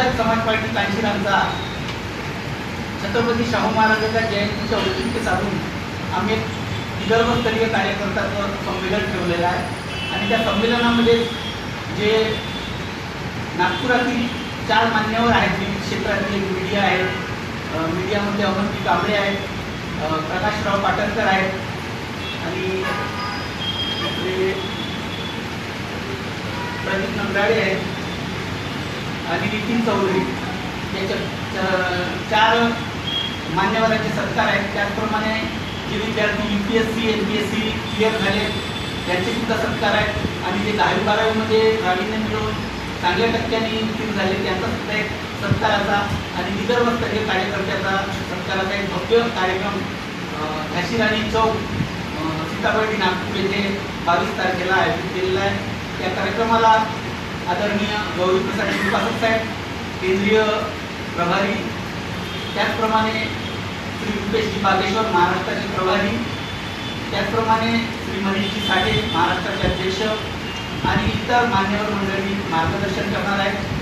Bahujan Samaj party कांशीरांचा Chhatrapati Shahu महाराजांच्या जयंतीच्या औचित्य साधून आम्ही एक विदर्भस्तरीय कार्यकर्त्याचं संमेलन ठेवलेलं आहे आणि त्या संमेलनामध्ये जे नागपुरातील 4 मान्यवर आहेत, विविध क्षेत्रातील मीडिया आहेत, मीडियामध्ये अमनजी कांबळे आहेत, प्रकाशराव पाटणकर आहेत आणि प्रदीप नंदाळे आहेत आणि नितीन चौधरी, याच्या 4 मान्यवरांचे सत्कार आहेत। त्याचप्रमाणे जे विद्यार्थी UPSC NPSC क्लिअर झाले त्यांचे सुद्धा सत्कार आहेत आणि जे 10वी 12वीमध्ये प्रावीण्य मिळवून चांगल्या टक्क्यांनी उत्तीर्ण झाले त्यांचा सुद्धा एक सत्काराचा आणि विदर्भस्तरीय कार्यकर्त्याचा सत्काराचा एक भव्य कार्यक्रम झाशी राणी चौक सीताबर्डी नागपूर येथे 22 तारखेला आयोजित केलेला आहे। त्या कार्यक्रमाला आदरणीय गौरीप्रसाद श्रीपासक साहेब केंद्रीय प्रभारी, त्याचप्रमाणे श्री रुपेशजी बागेश्वर महाराष्ट्राचे प्रभारी, त्याचप्रमाणे श्री मनीषजी साठे महाराष्ट्राचे अध्यक्ष आणि इतर मान्यवर मंडळी मार्गदर्शन करणार आहेत।